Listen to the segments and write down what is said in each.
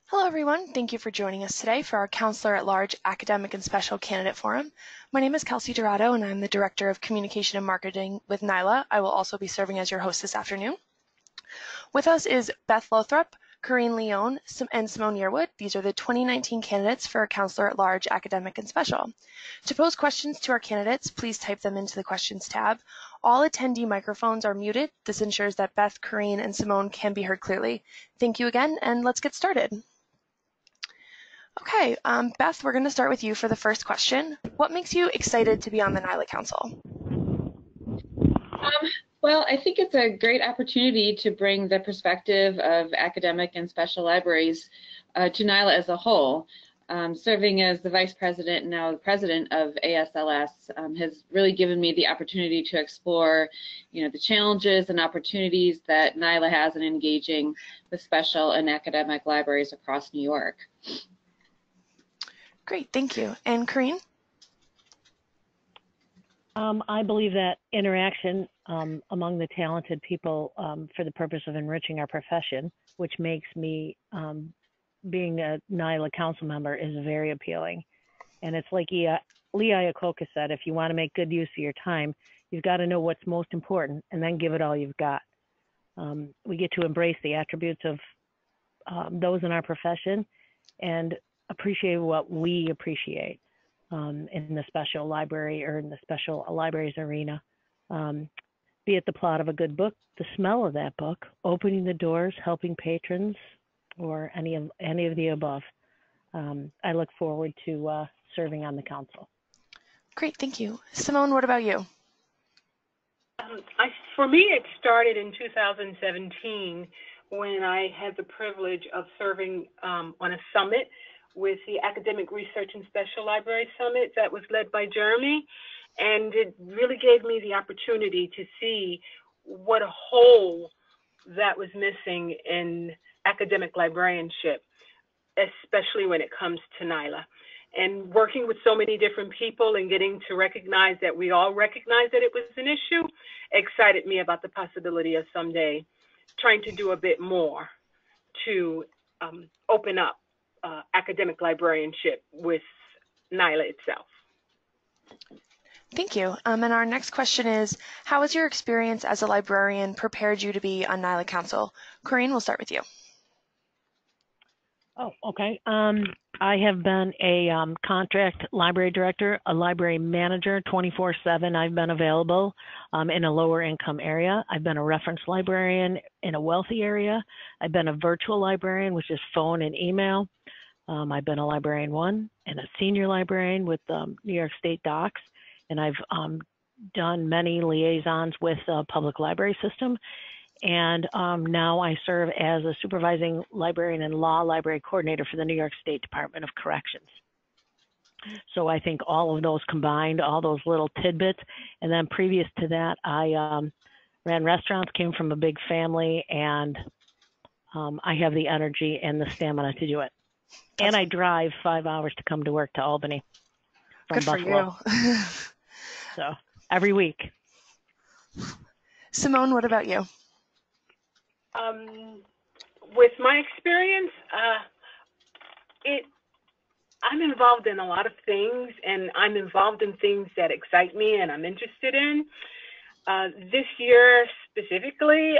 Hello everyone, thank you for joining us today for our Counselor-at-Large Academic and Special Candidate Forum. My name is Kelsey Dorado and I'm the Director of Communication and Marketing with NYLA. I will also be serving as your host this afternoon. With us is Beth Lothrop, Corrine Leone, and Simone Yearwood. These are the 2019 candidates for Counselor-at-Large Academic and Special. To pose questions to our candidates, please type them into the questions tab. All attendee microphones are muted. This ensures that Beth, Corrine, and Simone can be heard clearly. Thank you again, and let's get started. Okay, Beth, we're going to start with you for the first question. What makes you excited to be on the NYLA Council? Well, I think it's a great opportunity to bring the perspective of academic and special libraries to NYLA as a whole. Serving as the vice president and now the president of ASLS has really given me the opportunity to explore, the challenges and opportunities that NYLA has in engaging with special and academic libraries across New York. Great, thank you. And Corrine? I believe that interaction among the talented people for the purpose of enriching our profession, which makes me, being a NYLA council member, is very appealing. And it's like Lee Iacocca said, if you want to make good use of your time, you've got to know what's most important and then give it all you've got. We get to embrace the attributes of those in our profession and appreciate what we appreciate in the special library or in the special libraries arena. Be it the plot of a good book, the smell of that book, opening the doors, helping patrons, or any of the above. I look forward to serving on the council. Great, thank you. Simone, what about you? For me, it started in 2017 when I had the privilege of serving on a summit with the Academic Research and Special Library Summit that was led by Jeremy. And it really gave me the opportunity to see what a hole that was missing in academic librarianship, especially when it comes to NYLA. And working with so many different people and getting to recognize that we all recognize that it was an issue excited me about the possibility of someday trying to do a bit more to open up academic librarianship with NYLA itself. Thank you. And our next question is, how has your experience as a librarian prepared you to be on NYLA Council? Corrine, we'll start with you. Oh, okay. I have been a contract library director, a library manager, 24/7. I've been available in a lower income area. I've been a reference librarian in a wealthy area. I've been a virtual librarian, which is phone and email. I've been a librarian 1 and a senior librarian with New York State Docs, and I've done many liaisons with the public library system. And now I serve as a supervising librarian and law library coordinator for the New York State Department of Corrections. So I think all of those combined, all those little tidbits, and then previous to that, I ran restaurants, came from a big family, and I have the energy and the stamina to do it. And I drive 5 hours to come to work to Albany from Buffalo. Good for you. So every week. Simone, what about you? With my experience, I'm involved in a lot of things, and I'm involved in things that excite me and I'm interested in. This year specifically,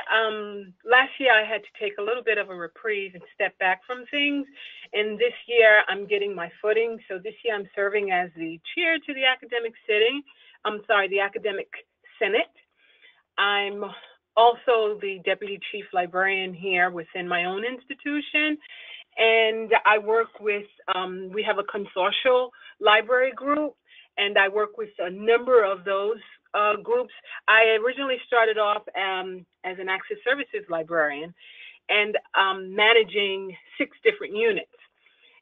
last year I had to take a little bit of a reprieve and step back from things, and this year I'm getting my footing. So this year I'm serving as the chair to the the Academic Senate. I'm also the deputy chief librarian here within my own institution. And I work with, we have a consortial library group, and I work with a number of those groups. I originally started off as an access services librarian and managing 6 different units.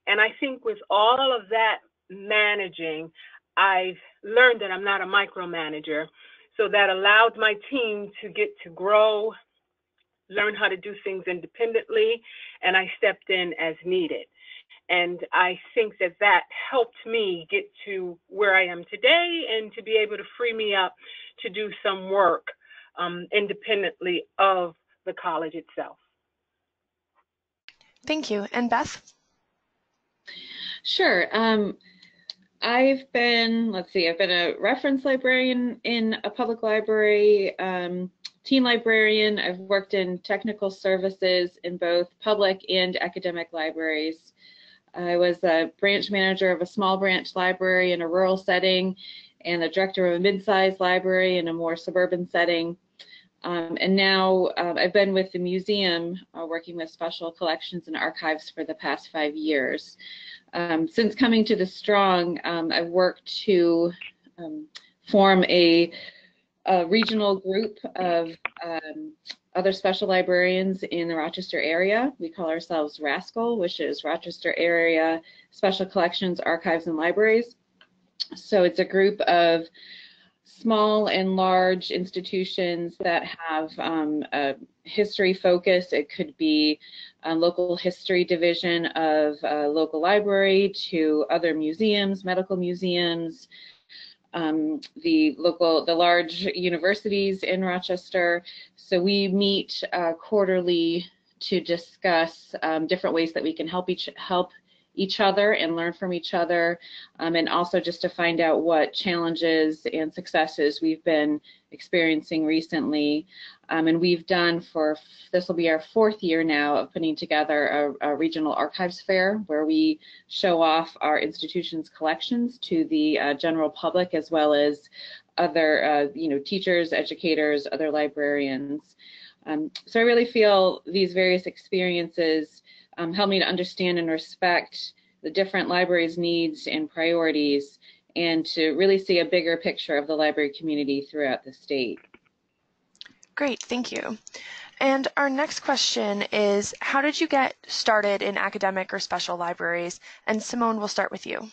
And I think with all of that managing, I've learned that I'm not a micromanager. So that allowed my team to get to grow, learn how to do things independently, and I stepped in as needed. And I think that that helped me get to where I am today and to be able to free me up to do some work independently of the college itself. Thank you. And Beth? Sure. I've been a reference librarian in a public library, teen librarian. I've worked in technical services in both public and academic libraries. I was a branch manager of a small branch library in a rural setting and the director of a mid-sized library in a more suburban setting. And now I've been with the museum working with special collections and archives for the past 5 years. Since coming to the Strong, I've worked to form a regional group of other special librarians in the Rochester area. We call ourselves RASCL, which is Rochester Area Special Collections, Archives, and Libraries. So it's a group of small and large institutions that have a history focus. It could be a local history division of a local library to other museums, medical museums, the large universities in Rochester. So we meet quarterly to discuss different ways that we can help each other and learn from each other, and also just to find out what challenges and successes we've been experiencing recently. And we've done this will be our 4th year now of putting together a regional archives fair where we show off our institution's collections to the general public, as well as other teachers, educators, other librarians. So I really feel these various experiences help me to understand and respect the different libraries' needs and priorities, and to really see a bigger picture of the library community throughout the state. Great, thank you. And our next question is, how did you get started in academic or special libraries? And Simone, we'll start with you.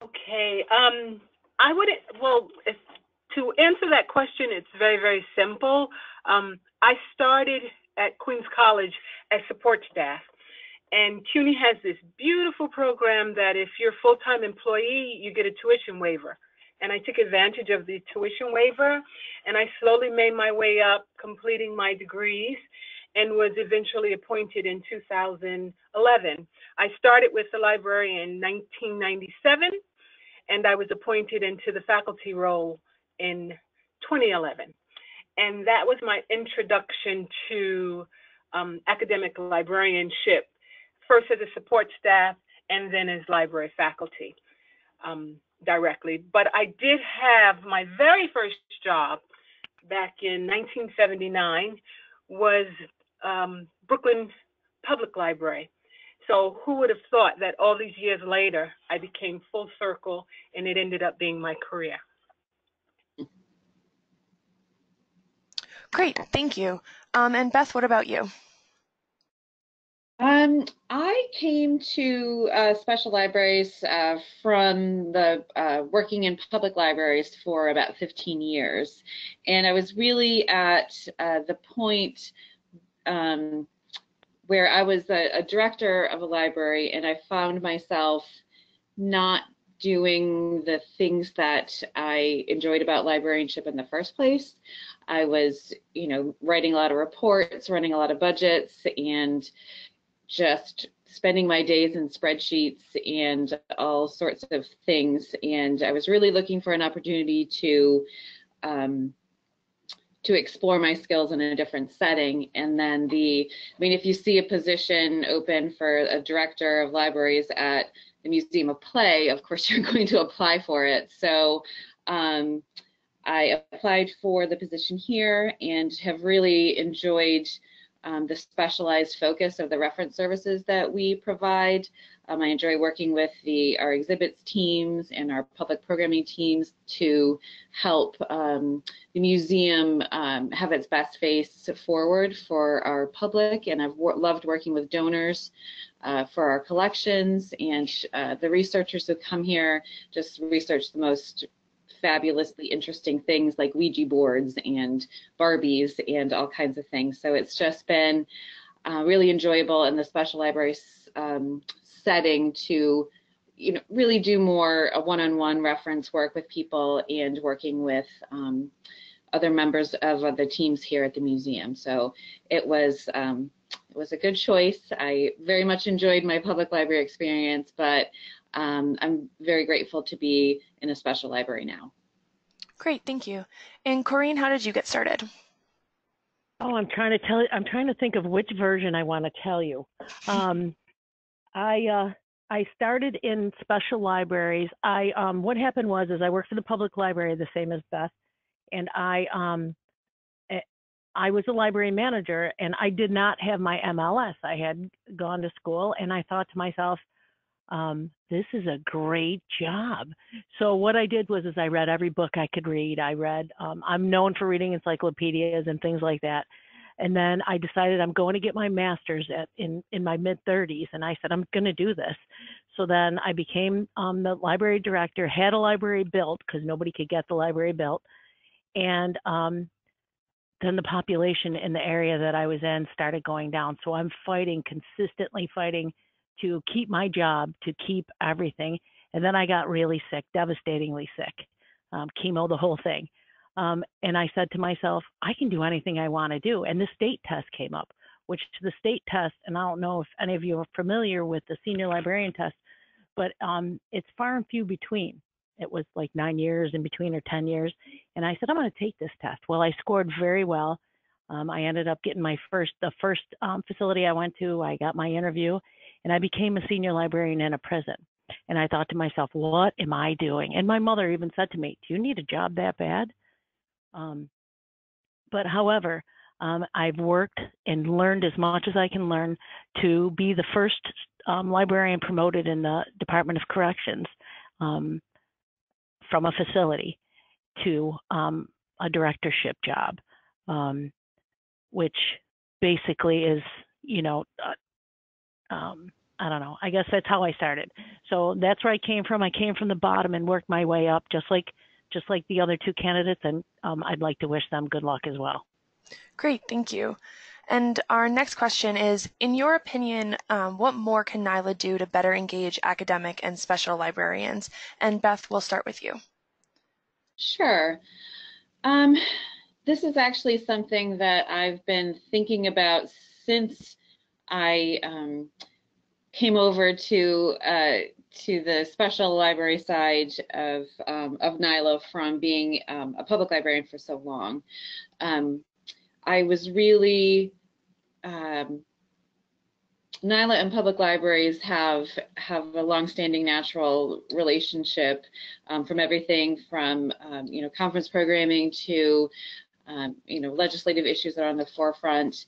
Okay, to answer that question, it's very, very simple. I started at Queens College as support staff. And CUNY has this beautiful program that if you're a full-time employee, you get a tuition waiver. And I took advantage of the tuition waiver, and I slowly made my way up, completing my degrees, and was eventually appointed in 2011. I started with the library in 1997, and I was appointed into the faculty role in 2011. And that was my introduction to academic librarianship, first as a support staff and then as library faculty directly. But I did have my very first job back in 1979 was Brooklyn Public Library. So who would have thought that all these years later, I became full circle and it ended up being my career. Great, thank you. And Beth, what about you? I came to special libraries from the working in public libraries for about 15 years. And I was really at the point where I was a director of a library, and I found myself not doing the things that I enjoyed about librarianship in the first place. I was, writing a lot of reports, running a lot of budgets, and just spending my days in spreadsheets and all sorts of things. And I was really looking for an opportunity to explore my skills in a different setting. And then if you see a position open for a director of libraries at the Museum of Play, of course you're going to apply for it. So I applied for the position here and have really enjoyed the specialized focus of the reference services that we provide. I enjoy working with our exhibits teams and our public programming teams to help the museum have its best face forward for our public. And I've loved working with donors for our collections, and the researchers who come here just research the most fabulously interesting things like Ouija boards and Barbies and all kinds of things. So it's just been really enjoyable in the special library setting to really do more one-on-one reference work with people and working with other members of the teams here at the museum. So it was It was a good choice. I very much enjoyed my public library experience, but I'm very grateful to be in a special library now. Great, thank you. And Corrine, how did you get started? Oh, I'm trying to think of which version I want to tell you. I started in special libraries. What happened was I worked for the public library, the same as Beth, and I was a library manager, and I did not have my MLS. I had gone to school, and I thought to myself, this is a great job. So what I did was I read every book I could read. I'm known for reading encyclopedias and things like that. And then I decided I'm going to get my master's in my mid-30s, and I said, I'm going to do this. So then I became the library director, had a library built because nobody could get the library built. And then the population in the area that I was in started going down. So I'm consistently fighting to keep my job, to keep everything. And then I got really sick, devastatingly sick, chemo, the whole thing. And I said to myself, I can do anything I want to do. And the state test came up, which the state test, and I don't know if any of you are familiar with the senior librarian test, but it's far and few between. It was like 9 years in between or 10 years. And I said, I'm going to take this test. Well, I scored very well. I ended up getting the first facility I went to, I got my interview, and I became a senior librarian in a prison. And I thought to myself, what am I doing? And my mother even said to me, do you need a job that bad? But however, I've worked and learned as much as I can learn to be the first librarian promoted in the Department of Corrections from a facility to a directorship job, which basically is, I don't know, I guess that's how I started. So that's where I came from. I came from the bottom and worked my way up, just like the other two candidates, and I'd like to wish them good luck as well. Great, thank you. And our next question is, in your opinion, what more can NYLA do to better engage academic and special librarians? And Beth, we'll start with you. Sure. This is actually something that I've been thinking about since I came over to the special library side of NYLA from being a public librarian for so long. I was really, NYLA and public libraries have a longstanding natural relationship, from everything from conference programming to legislative issues that are on the forefront.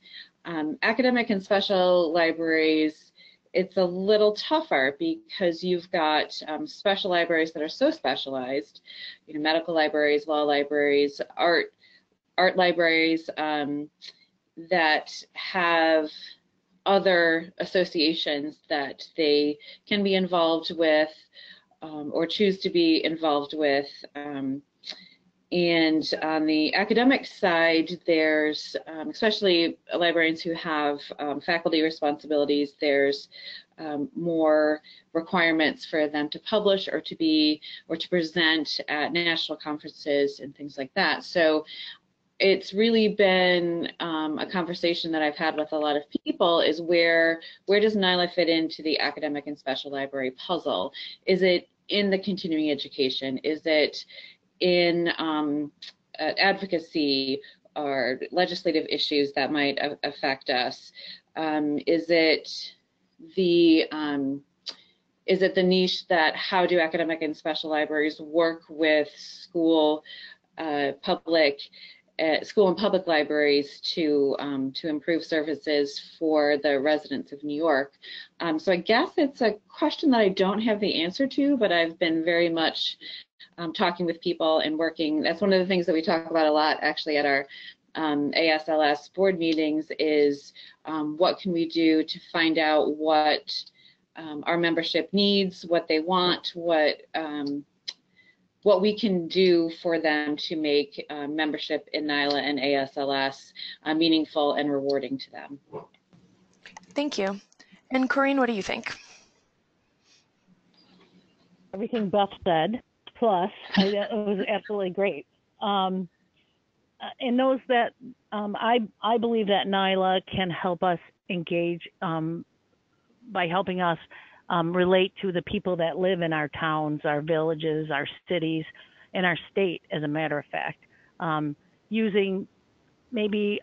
Academic and special libraries, it's a little tougher because you've got special libraries that are so specialized, medical libraries, law libraries, art libraries that have other associations that they can be involved with or choose to be involved with. And on the academic side, there's, especially librarians who have faculty responsibilities, there's more requirements for them to publish or to present at national conferences and things like that. So it's really been a conversation that I've had with a lot of people, is where does NYLA fit into the academic and special library puzzle? Is it in the continuing education? Is it in advocacy or legislative issues that might affect us? Is it the niche that how do academic and special libraries work with school and public libraries to improve services for the residents of New York? So I guess it's a question that I don't have the answer to, but I've been very much talking with people and working. That's one of the things that we talk about a lot actually at our ASLS board meetings is what can we do to find out what our membership needs, what they want, what we can do for them to make membership in NYLA and ASLS meaningful and rewarding to them. Thank you. And Corrine, what do you think? Everything Beth said, plus, it was absolutely great. And those that I believe that NYLA can help us engage by helping us relate to the people that live in our towns, our villages, our cities, and our state, as a matter of fact. Using maybe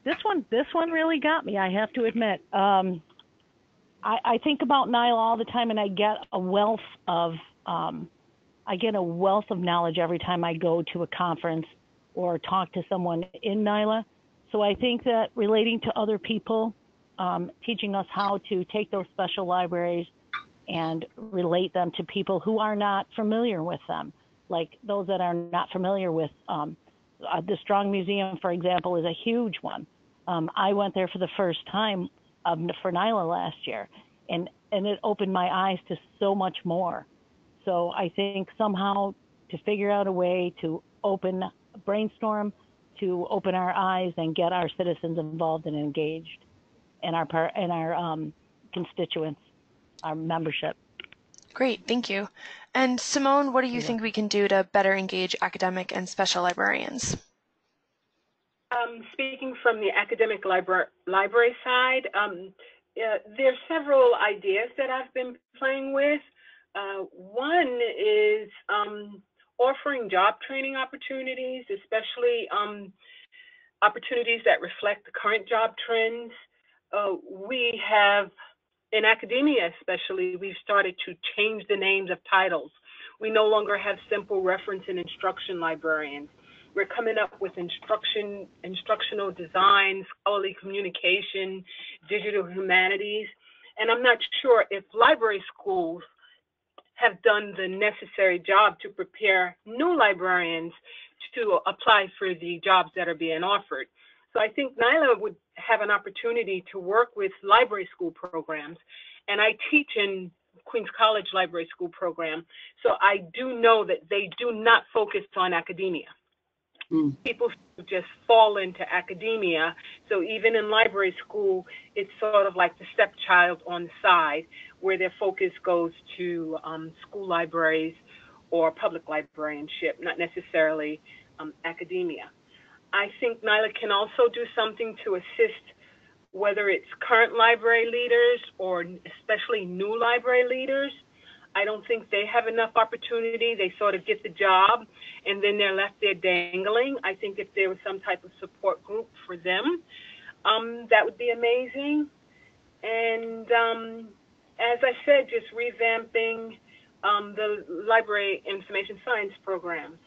this one really got me, I have to admit. I think about NYLA all the time, and I get a wealth of knowledge every time I go to a conference or talk to someone in NYLA. So I think that relating to other people, teaching us how to take those special libraries and relate them to people who are not familiar with them, like those that are not familiar with the Strong Museum, for example, is a huge one. I went there for the first time for NYLA last year, and it opened my eyes to so much more. So I think somehow to figure out a way to brainstorm, to open our eyes and get our citizens involved and engaged, and our constituents, our membership. Great, thank you. And Simone, what do you think we can do to better engage academic and special librarians? Speaking from the academic library side, there's several ideas that I've been playing with. One is offering job training opportunities, especially opportunities that reflect the current job trends. We have, in academia especially, we've started to change the names of titles. We no longer have simple reference and instruction librarians. We're coming up with instructional design, scholarly communication, digital humanities. And I'm not sure if library schools have done the necessary job to prepare new librarians to apply for the jobs that are being offered. So I think NYLA would have an opportunity to work with library school programs. And I teach in Queens College Library School program. So I do know that they do not focus on academia. People just fall into academia. So even in library school, it's sort of like the stepchild on the side, where their focus goes to school libraries or public librarianship, not necessarily academia. I think NYLA can also do something to assist, whether it's current library leaders or especially new library leaders. I don't think they have enough opportunity. They sort of get the job and then they're left there dangling. I think if there was some type of support group for them, that would be amazing. And as I said, just revamping the library information science programs.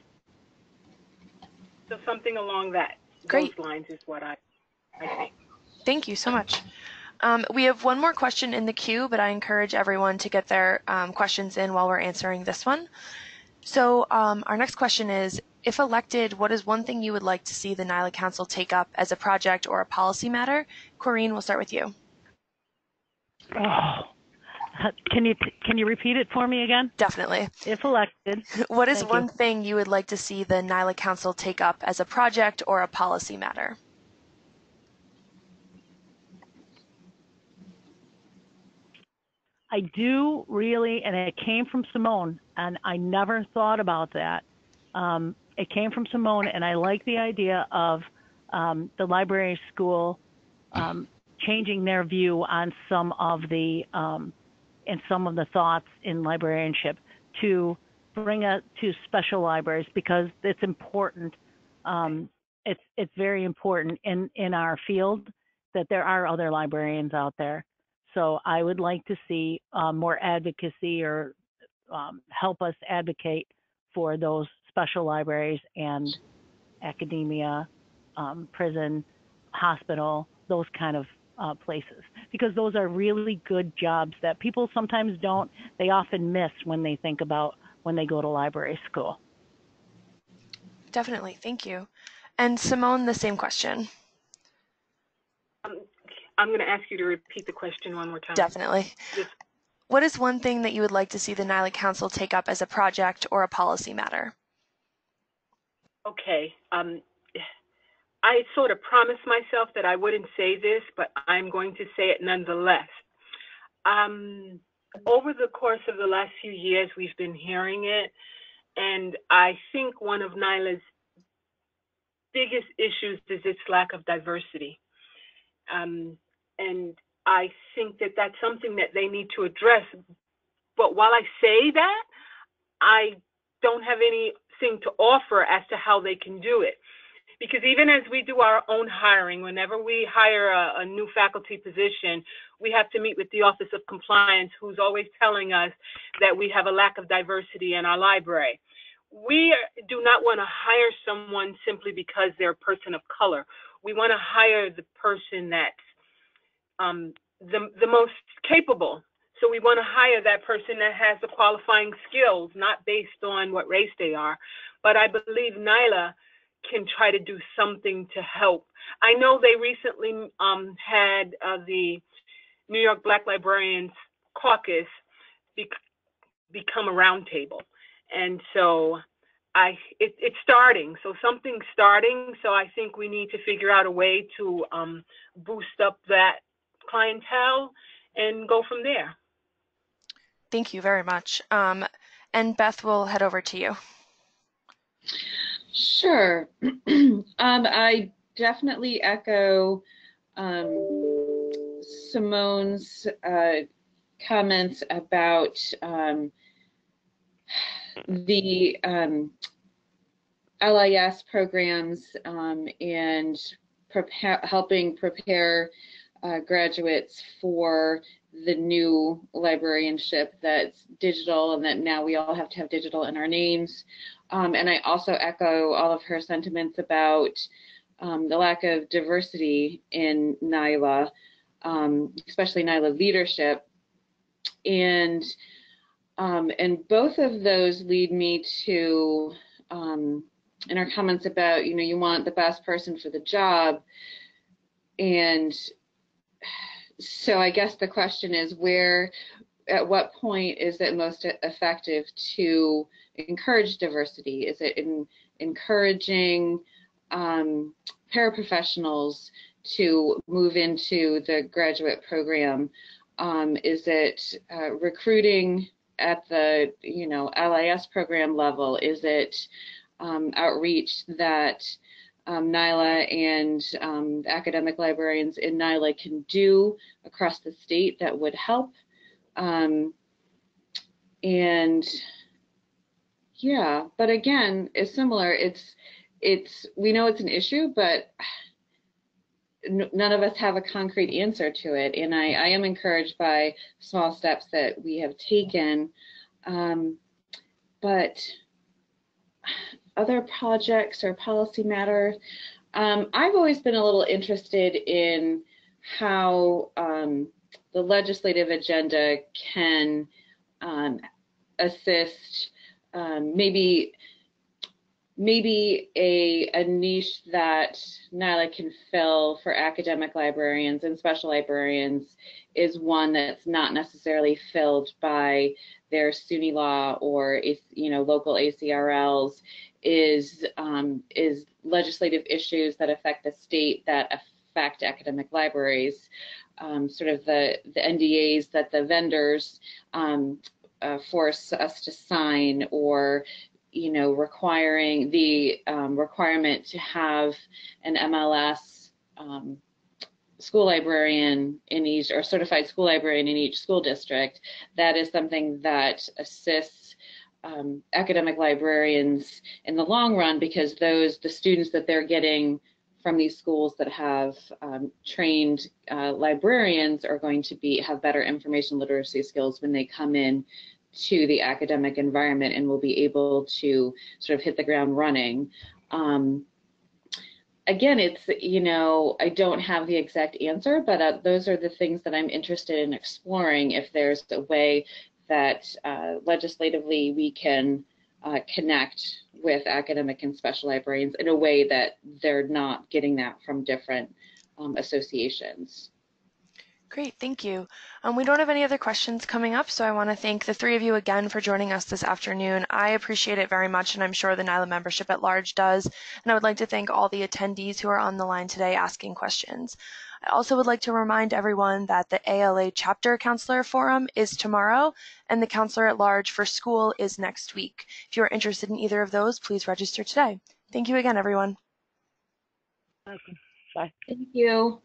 So something along those lines is what I think. Thank you so much. We have one more question in the queue, but I encourage everyone to get their questions in while we're answering this one. So our next question is, if elected, what is one thing you would like to see the NYLA Council take up as a project or a policy matter? Corrine, we'll start with you. Oh, can you repeat it for me again? Definitely. If elected. What is one thing you would like to see the NYLA Council take up as a project or a policy matter? I do really, and it came from Simone, and I never thought about that. It came from Simone, and I like the idea of the library school changing their view on some of the thoughts in librarianship to bring it to special libraries, because it's important. It's very important in our field that there are other librarians out there. So I would like to see more advocacy or help us advocate for those special libraries and academia, prison, hospital, those kind of places, because those are really good jobs that people sometimes they often miss when they think about when they go to library school. Definitely, thank you. And Simone, the same question. I'm going to ask you to repeat the question one more time. Definitely. What is one thing that you would like to see the NYLA Council take up as a project or a policy matter? Okay. I sort of promised myself that I wouldn't say this, but I'm going to say it nonetheless. Over the course of the last few years, we've been hearing it, and I think one of NYLA's biggest issues is its lack of diversity. And I think that that's something that they need to address. But while I say that, I don't have anything to offer as to how they can do it. Because even as we do our own hiring, whenever we hire a new faculty position, we have to meet with the Office of Compliance, who's always telling us that we have a lack of diversity in our library. We do not want to hire someone simply because they're a person of color. We want to hire the person that's the most capable. So we want to hire that person that has the qualifying skills, not based on what race they are. But I believe NYLA can try to do something to help. I know they recently had the New York Black Librarians Caucus become a roundtable. And so it's starting. So something's starting. So I think we need to figure out a way to boost up that clientele and go from there. Thank you very much. And Beth, we'll head over to you. Sure. I definitely echo Simone's comments about the LIS programs and helping prepare graduates for the new librarianship that's digital, and that now we all have to have digital in our names. And I also echo all of her sentiments about the lack of diversity in NYLA, especially NYLA leadership. And both of those lead me to, in our comments about, you want the best person for the job. And so I guess the question is at what point is it most effective to encourage diversity? Is it in encouraging paraprofessionals to move into the graduate program? Is it recruiting at the LIS program level? Is it outreach that NYLA and academic librarians in NYLA can do across the state that would help? And yeah, but again, it's similar. We know it's an issue, but none of us have a concrete answer to it. And I am encouraged by small steps that we have taken. But other projects or policy matters, I've always been a little interested in how the legislative agenda can assist maybe a niche that NYLA can fill for academic librarians and special librarians is one that's not necessarily filled by their SUNY law or local ACRLs, is legislative issues that affect the state that affect academic libraries, sort of the NDAs that the vendors force us to sign, or requiring the requirement to have an MLS school librarian in each, or certified school librarian in each school district. That is something that assists academic librarians in the long run, because the students that they're getting from these schools that have trained librarians are going to have better information literacy skills when they come in to the academic environment, and will be able to sort of hit the ground running. Again, it's, I don't have the exact answer, but those are the things that I'm interested in exploring, if there's a way that legislatively we can connect with academic and special librarians in a way that they're not getting that from different associations. Great, thank you. We don't have any other questions coming up, so I want to thank the three of you again for joining us this afternoon. I appreciate it very much, and I'm sure the NYLA membership at large does. And I would like to thank all the attendees who are on the line today asking questions. I also would like to remind everyone that the ALA Chapter Counselor Forum is tomorrow, and the Counselor-at-Large for school is next week. If you are interested in either of those, please register today. Thank you again, everyone. Okay. Bye. Thank you.